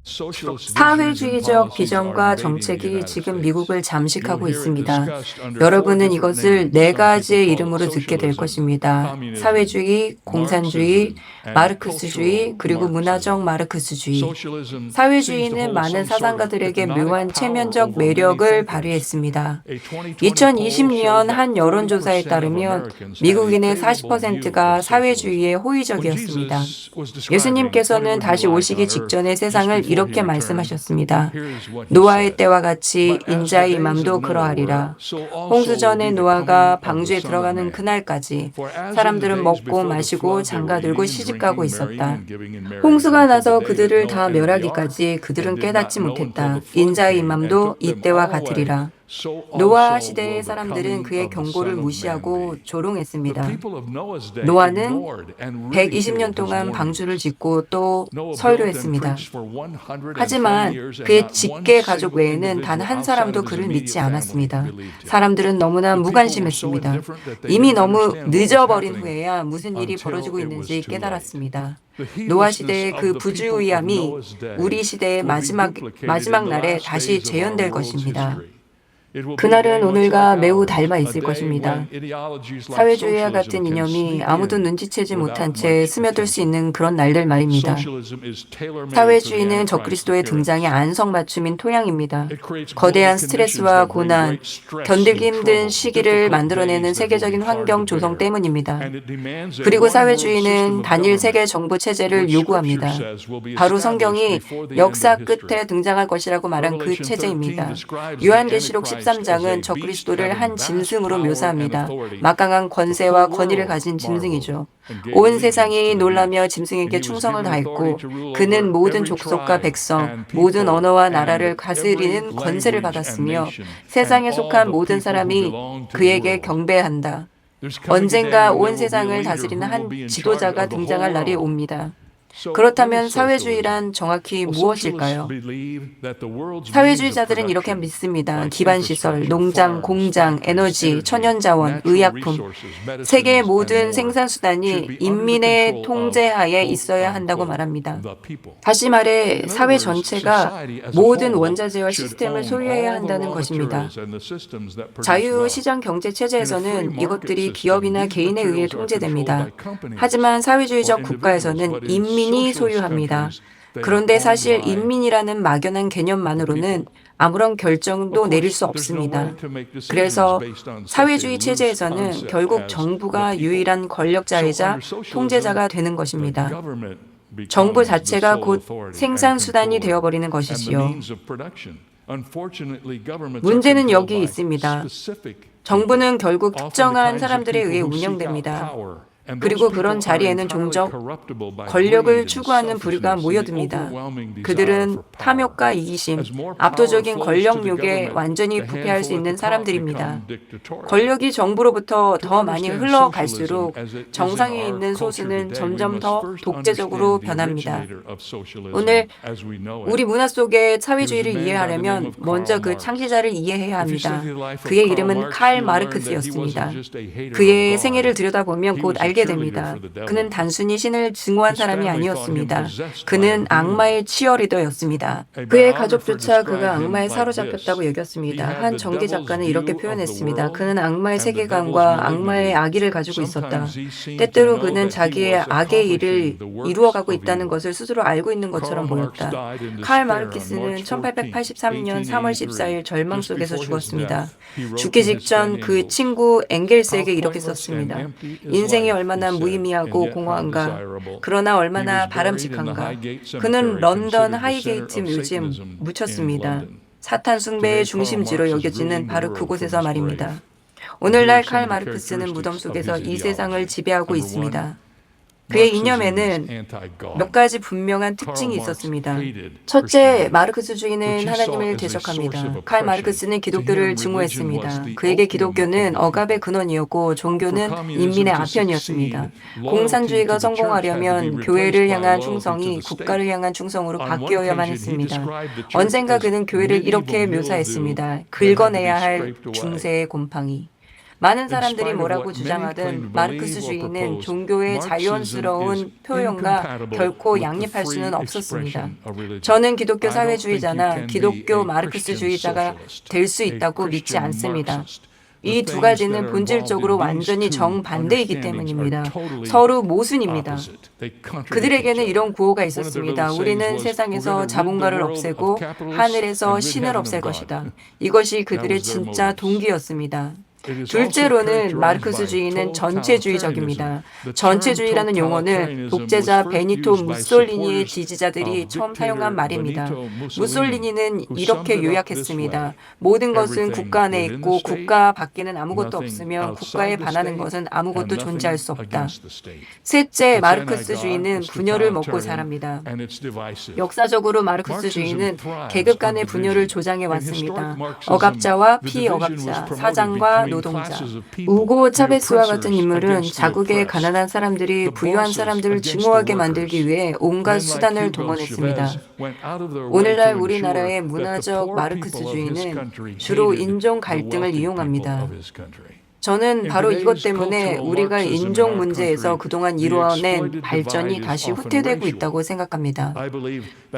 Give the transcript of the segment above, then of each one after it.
사회주의적 비전과 정책이 지금 미국을 잠식하고 있습니다. 여러분은 이것을 네 가지의 이름으로 듣게 될 것입니다. 사회주의, 공산주의, 마르크스주의, 그리고 문화적 마르크스주의. 사회주의는 많은 사상가들에게 묘한 체면적 매력을 발휘했습니다. 2020년 한 여론조사에 따르면 미국인의 40%가 사회주의에 호의적이었습니다. 예수님께서는 다시 오시기 직전의 세상을 이렇게 말씀하셨습니다. 노아의 때와 같이 인자의 임함도 그러하리라. 홍수 전에 노아가 방주에 들어가는 그날까지 사람들은 먹고 마시고 장가들고 시집가고 있었다. 홍수가 나서 그들을 다 멸하기까지 그들은 깨닫지 못했다. 인자의 임함도 이때와 같으리라. 노아 시대의 사람들은 그의 경고를 무시하고 조롱했습니다. 노아는 120년 동안 방주를 짓고 또 설교했습니다. 하지만 그의 직계 가족 외에는 단 한 사람도 그를 믿지 않았습니다. 사람들은 너무나 무관심했습니다. 이미 너무 늦어버린 후에야 무슨 일이 벌어지고 있는지 깨달았습니다. 노아 시대의 그 부주의함이 우리 시대의 마지막 날에 다시 재현될 것입니다. 그날은 오늘과 매우 닮아 있을 것입니다. 사회주의와 같은 이념이 아무도 눈치채지 못한 채 스며들 수 있는 그런 날들 말입니다. 사회주의는 적그리스도의 등장에 안성맞춤인 토양입니다. 거대한 스트레스와 고난, 견디기 힘든 시기를 만들어내는 세계적인 환경 조성 때문입니다. 그리고 사회주의는 단일 세계 정부 체제를 요구합니다. 바로 성경이 역사 끝에 등장할 것이라고 말한 그 체제입니다. 요한계시록 13장은 적그리스도를 한 짐승으로 묘사합니다. 막강한 권세와 권위를 가진 짐승이죠. 온 세상이 놀라며 짐승에게 충성을 다했고 그는 모든 족속과 백성, 모든 언어와 나라를 다스리는 권세를 받았으며 세상에 속한 모든 사람이 그에게 경배한다. 언젠가 온 세상을 다스리는 한 지도자가 등장할 날이 옵니다. 그렇다면 사회주의란 정확히 무엇일까요? 사회주의자들은 이렇게 믿습니다. 기반시설, 농장, 공장, 에너지, 천연자원, 의약품, 세계의 모든 생산수단이 인민의 통제하에 있어야 한다고 말합니다. 다시 말해 사회 전체가 모든 원자재와 시스템을 소유해야 한다는 것입니다. 자유시장 경제 체제에서는 이것들이 기업이나 개인에 의해 통제됩니다. 하지만 사회주의적 국가에서는 인민이 소유합니다. 그런데 사실 인민이라는 막연한 개념만으로는 아무런 결정도 내릴 수 없습니다. 그래서 사회주의 체제에서는 결국 정부가 유일한 권력자이자 통제자가 되는 것입니다. 정부 자체가 곧 생산수단이 되어버리는 것이지요. 문제는 여기 있습니다. 정부는 결국 특정한 사람들에 의해 운영됩니다. 그리고 그런 자리에는 종종 권력을 추구하는 부류가 모여듭니다. 그들은 탐욕과 이기심, 압도적인 권력욕에 완전히 부패할 수 있는 사람들입니다. 권력이 정부로부터 더 많이 흘러갈수록 정상에 있는 소수는 점점 더 독재적으로 변합니다. 오늘 우리 문화 속의 사회주의를 이해하려면 먼저 그 창시자를 이해해야 합니다. 그의 이름은 칼 마르크스였습니다. 그의 생애를 들여다보면 곧 알게 됩니다. 그는 단순히 신을 증오한 사람이 아니었습니다. 그는 악마의 치어리더였습니다. 그의 가족조차 그가 악마에 사로잡혔다고 여겼습니다. 한 전기 작가는 이렇게 표현했습니다. 그는 악마의 세계관과 악마의 악의를 가지고 있었다. 때때로 그는 자기의 악의 일을 이루어가고 있다는 것을 스스로 알고 있는 것처럼 보였다. 칼 마르키스는 1883년 3월 14일 절망 속에서 죽었습니다. 죽기 직전 그 친구 엥겔스에게 이렇게 썼습니다. 인생이 얼마나 무의미하고 공허한가. 그러나 얼마나 바람직한가. 그는 런던 하이게이트 뮤지엄 묻혔습니다. 사탄 숭배의 중심지로 여겨지는 바로 그곳에서 말입니다. 오늘날 칼 마르크스는 무덤 속에서 이 세상을 지배하고 있습니다. 그의 이념에는 몇 가지 분명한 특징이 있었습니다. 첫째, 마르크스주의는 하나님을 대적합니다. 칼 마르크스는 기독교를 증오했습니다. 그에게 기독교는 억압의 근원이었고 종교는 인민의 아편이었습니다. 공산주의가 성공하려면 교회를 향한 충성이 국가를 향한 충성으로 바뀌어야만 했습니다. 언젠가 그는 교회를 이렇게 묘사했습니다. 긁어내야 할 중세의 곰팡이. 많은 사람들이 뭐라고 주장하든 마르크스주의는 종교의 자연스러운 표현과 결코 양립할 수는 없었습니다. 저는 기독교 사회주의자나 기독교 마르크스주의자가 될 수 있다고 믿지 않습니다. 이 두 가지는 본질적으로 완전히 정반대이기 때문입니다. 서로 모순입니다. 그들에게는 이런 구호가 있었습니다. 우리는 세상에서 자본가를 없애고 하늘에서 신을 없앨 것이다. 이것이 그들의 진짜 동기였습니다. 둘째로는 마르크스주의는 전체주의적입니다. 전체주의라는 용어는 독재자 베니토 무솔리니의 지지자들이 처음 사용한 말입니다. 무솔리니는 이렇게 요약했습니다. 모든 것은 국가 안에 있고 국가 밖에는 아무것도 없으며 국가에 반하는 것은 아무것도 존재할 수 없다. 셋째, 마르크스주의는 분열을 먹고 살합니다. 역사적으로 마르크스주의는 계급 간의 분열을 조장해 왔습니다. 억압자와 피억압자, 사장과 노동자. 우고 차베스와 같은 인물은 자국의 가난한 사람들이 부유한 사람들을 증오하게 만들기 위해 온갖 수단을 동원했습니다. 오늘날 우리나라의 문화적 마르크스주의는 주로 인종 갈등을 이용합니다. 저는 바로 이것 때문에 우리가 인종 문제에서 그동안 이루어낸 발전이 다시 후퇴되고 있다고 생각합니다.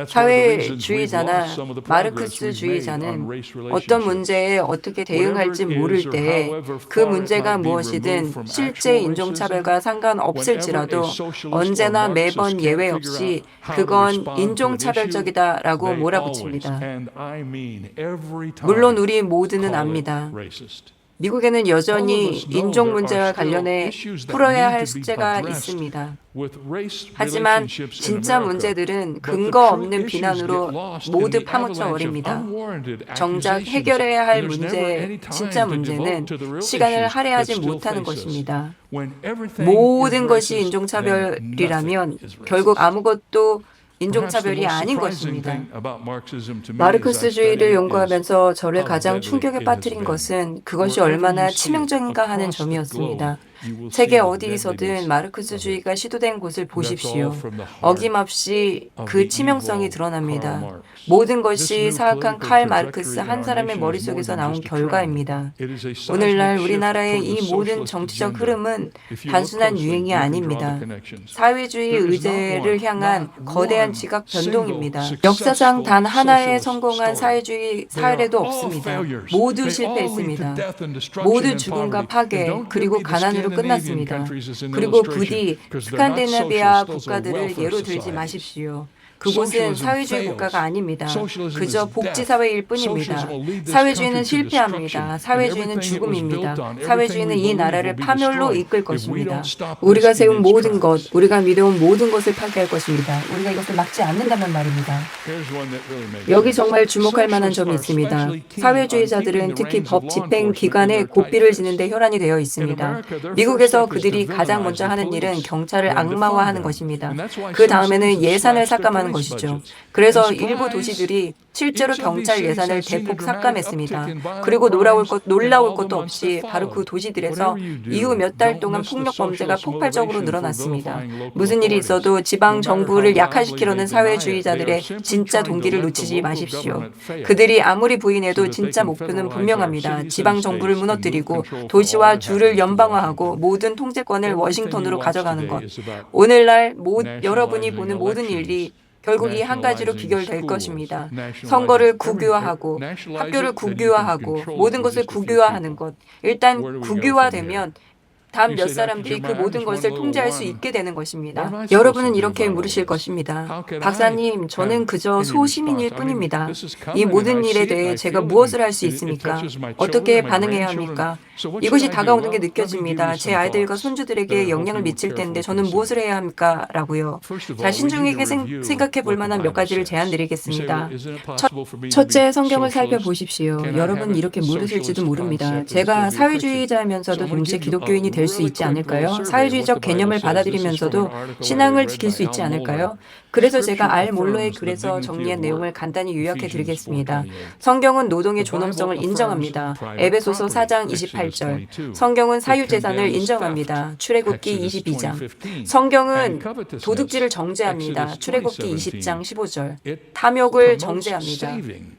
사회주의자나 마르크스주의자는 어떤 문제에 어떻게 대응할지 모를 때 그 문제가 무엇이든 실제 인종차별과 상관없을지라도 언제나 매번 예외 없이 그건 인종차별적이다라고 몰아붙입니다. 물론 우리 모두는 압니다. 미국에는 여전히 인종 문제와 관련해 풀어야 할 숙제가 있습니다. 하지만 진짜 문제들은 근거 없는 비난으로 모두 파묻혀 버립니다. 정작 해결해야 할 문제, 진짜 문제는 시간을 할애하지 못하는 것입니다. 모든 것이 인종차별이라면 결국 아무것도 인종차별이 아닌 것입니다. 마르크스주의를 연구하면서 저를 가장 충격에 빠뜨린 것은 그것이 얼마나 치명적인가 하는 점이었습니다. 세계 어디에서든 마르크스주의가 시도된 곳을 보십시오. 어김없이 그 치명성이 드러납니다. 모든 것이 사악한 칼 마르크스 한 사람의 머릿속에서 나온 결과입니다. 오늘날 우리나라의 이 모든 정치적 흐름은 단순한 유행이 아닙니다. 사회주의 의제를 향한 거대한 지각 변동입니다. 역사상 단 하나의 성공한 사회주의 사례도 없습니다. 모두 실패했습니다. 모두 죽음과 파괴 그리고 가난으로 끝났습니다. 그리고 부디 스칸디나비아 국가들을 예로 들지 마십시오. 그곳은 사회주의 국가가 아닙니다. 그저 복지사회일 뿐입니다. 사회주의는 실패합니다. 사회주의는 죽음입니다. 사회주의는 이 나라를 파멸로 이끌 것입니다. 우리가 세운 모든 것, 우리가 믿어온 모든 것을 파괴할 것입니다. 우리가 이것을 막지 않는다면 말입니다. 여기 정말 주목할 만한 점이 있습니다. 사회주의자들은 특히 법 집행 기관에 고삐를 지는데 혈안이 되어 있습니다. 미국에서 그들이 가장 먼저 하는 일은 경찰을 악마화하는 것입니다. 그 다음에는 예산을 삭감하는 것이죠. 그래서 일부 도시들이 실제로 경찰 예산을 대폭 삭감했습니다. 그리고 놀라울 것도 없이 바로 그 도시들에서 이후 몇 달 동안 폭력 범죄가 폭발적으로 늘어났습니다. 무슨 일이 있어도 지방 정부를 약화시키려는 사회주의자들의 진짜 동기를 놓치지 마십시오. 그들이 아무리 부인해도 진짜 목표는 분명합니다. 지방 정부를 무너뜨리고 도시와 주를 연방화하고 모든 통제권을 워싱턴으로 가져가는 것. 오늘날 여러분이 보는 모든 일이 결국 이 한 가지로 귀결될 것입니다. 선거를 국유화하고 학교를 국유화하고 모든 것을 국유화하는 것. 일단 국유화되면 다음 몇 사람들이 그 모든 것을 통제할 수 있게 되는 것입니다. 여러분은 이렇게 물으실 것입니다. 박사님, 저는 그저 소시민일 뿐입니다. 이 모든 일에 대해 제가 무엇을 할 수 있습니까? 어떻게 반응해야 합니까? 이것이 다가오는 게 느껴집니다. 제 아이들과 손주들에게 영향을 미칠 텐데 저는 무엇을 해야 합니까? 라고요. 자, 신중하게 생각해 볼 만한 몇 가지를 제안드리겠습니다. 첫째, 성경을 살펴보십시오. 여러분 이렇게 물으실지도 모릅니다. 제가 사회주의자면서도 동시에 기독교인이 될 수 있지 않을까요? 사회주의적 개념을 받아들이면서도 신앙을 지킬 수 있지 않을까요? 그래서 제가 알 몰로의 글에서 정리한 내용을 간단히 요약해 드리겠습니다. 성경은 노동의 존엄성을 인정합니다. 에베소서 4장 28절. 성경은 사유재산을 인정합니다. 출애굽기 22장. 성경은 도둑질을 정죄합니다. 출애굽기 20장 15절. 탐욕을 정죄합니다.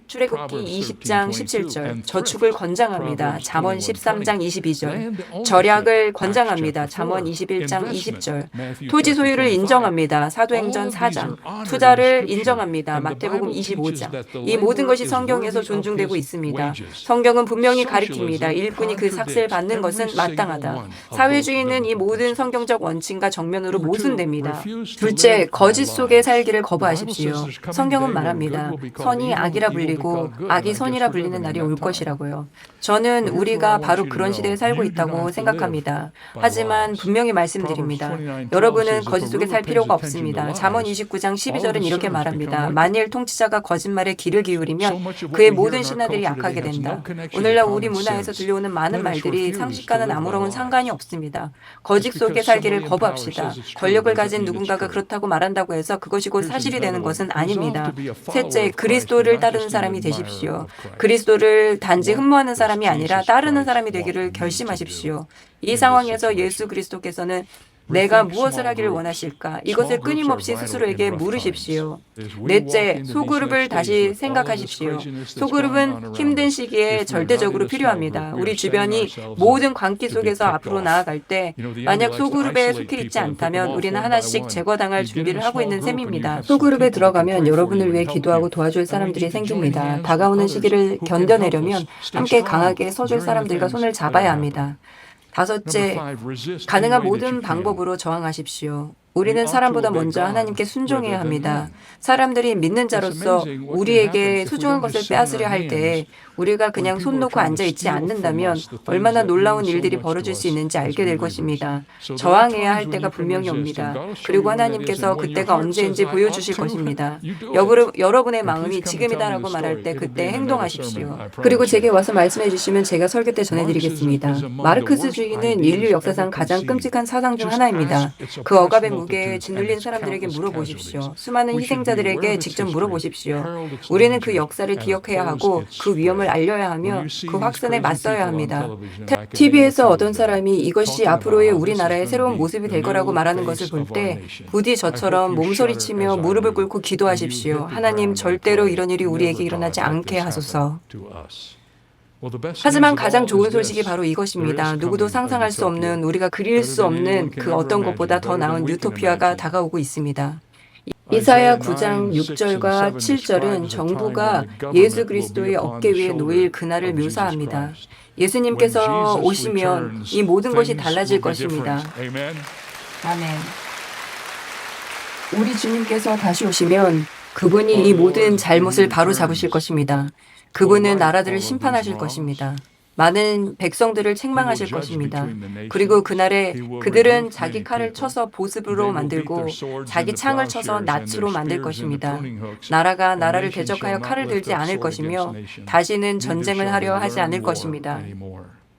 출애굽기 20장 17절. 저축을 권장합니다. 잠언 13장 22절. 절약을 권장합니다. 잠언 21장 20절. 토지 소유를 인정합니다. 사도행전 4장. 투자를 인정합니다. 마태복음 25장. 이 모든 것이 성경에서 존중되고 있습니다. 성경은 분명히 가리킵니다. 일꾼이 그 삭슬 받는 것은 마땅하다. 사회주의는 이 모든 성경적 원칙과 정면으로 모순됩니다. 둘째, 거짓 속에 살기를 거부하십시오. 성경은 말합니다. 선이 악이라 불리고 악이 선이라 불리는 날이 올 것이라고요. 저는 우리가 바로 그런 시대에 살고 있다고 생각합니다. 하지만 분명히 말씀드립니다. 여러분은 거짓 속에 살 필요가 없습니다. 잠언 29장 12절은 이렇게 말합니다. 만일 통치자가 거짓말에 귀를 기울이면 그의 모든 신하들이 악하게 된다. 오늘날 우리 문화에서 들려오는 많은 말들이 상식과는 아무런 상관이 없습니다. 거짓 속에 살기를 거부합시다. 권력을 가진 누군가가 그렇다고 말한다고 해서 그것이 곧 사실이 되는 것은 아닙니다. 셋째, 그리스도를 따르는 사람이 되십시오. 그리스도를 단지 흠모하는 사람이 아니라 따르는 사람이 되기를 결심하십시오. 이 상황에서 예수 그리스도께서는 내가 무엇을 하기를 원하실까? 이것을 끊임없이 스스로에게 물으십시오. 넷째, 소그룹을 다시 생각하십시오. 소그룹은 힘든 시기에 절대적으로 필요합니다. 우리 주변이 모든 광기 속에서 앞으로 나아갈 때 만약 소그룹에 속해 있지 않다면 우리는 하나씩 제거당할 준비를 하고 있는 셈입니다. 소그룹에 들어가면 여러분을 위해 기도하고 도와줄 사람들이 생깁니다. 다가오는 시기를 견뎌내려면 함께 강하게 서줄 사람들과 손을 잡아야 합니다. 다섯째, 가능한 모든 방법으로 저항하십시오. 우리는 사람보다 먼저 하나님께 순종해야 합니다. 사람들이 믿는 자로서 우리에게 소중한 것을 빼앗으려 할 때 우리가 그냥 손 놓고 앉아있지 않는다면 얼마나 놀라운 일들이 벌어질 수 있는지 알게 될 것입니다. 저항해야 할 때가 분명히 옵니다. 그리고 하나님께서 그때가 언제인지 보여주실 것입니다. 여러분의 마음이 지금이다라고 말할 때 그때 행동하십시오. 그리고 제게 와서 말씀해 주시면 제가 설교 때 전해드리겠습니다. 마르크스주의는 인류 역사상 가장 끔찍한 사상 중 하나입니다. 그 억압의 무게에 짓눌린 사람들에게 물어보십시오. 수많은 희생자들에게 직접 물어보십시오. 우리는 그 역사를 기억해야 하고 그 위험을 알려야 하며 그 확산에 맞서야 합니다. TV에서 어떤 사람이 이것이 앞으로의 우리나라의 새로운 모습이 될 거라고 말하는 것을 볼 때 부디 저처럼 몸소리치며 무릎을 꿇고 기도하십시오. 하나님, 절대로 이런 일이 우리에게 일어나지 않게 하소서. 하지만 가장 좋은 소식이 바로 이것입니다. 누구도 상상할 수 없는, 우리가 그릴 수 없는 그 어떤 것보다 더 나은 유토피아가 다가오고 있습니다. 이사야 9장 6절과 7절은 정부가 예수 그리스도의 어깨 위에 놓일 그날을 묘사합니다. 예수님께서 오시면 이 모든 것이 달라질 것입니다. 아멘. 우리 주님께서 다시 오시면 그분이 이 모든 잘못을 바로잡으실 것입니다. 그분은 나라들을 심판하실 것입니다. 많은 백성들을 책망하실 것입니다. 그리고 그날에 그들은 자기 칼을 쳐서 보습으로 만들고 자기 창을 쳐서 낫으로 만들 것입니다. 나라가 나라를 대적하여 칼을 들지 않을 것이며 다시는 전쟁을 하려 하지 않을 것입니다.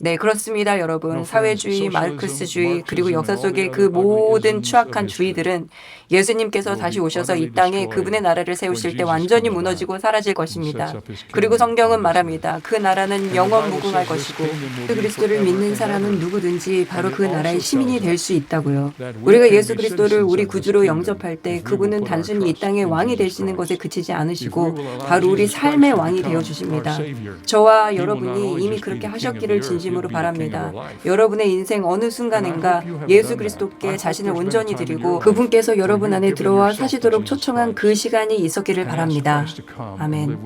네, 그렇습니다, 여러분. 사회주의, 마르크스주의, 그리고 역사 속의 그 모든 추악한 주의들은 예수님께서 다시 오셔서 이 땅에 그분의 나라를 세우실 때 완전히 무너지고 사라질 것입니다. 그리고 성경은 말합니다. 그 나라는 영원 무궁할 것이고 그 그리스도를 믿는 사람은 누구든지 바로 그 나라의 시민이 될 수 있다고요. 우리가 예수 그리스도를 우리 구주로 영접할 때 그분은 단순히 이 땅의 왕이 되시는 것에 그치지 않으시고 바로 우리 삶의 왕이 되어주십니다. 저와 여러분이 이미 그렇게 하셨기를 진심으로 바랍니다. 여러분의 인생 어느 순간인가 예수 그리스도께 자신을 온전히 드리고 그분께서 여러분 안에 들어와 사시도록 초청한 그 시간이 있었기를 바랍니다. 아멘.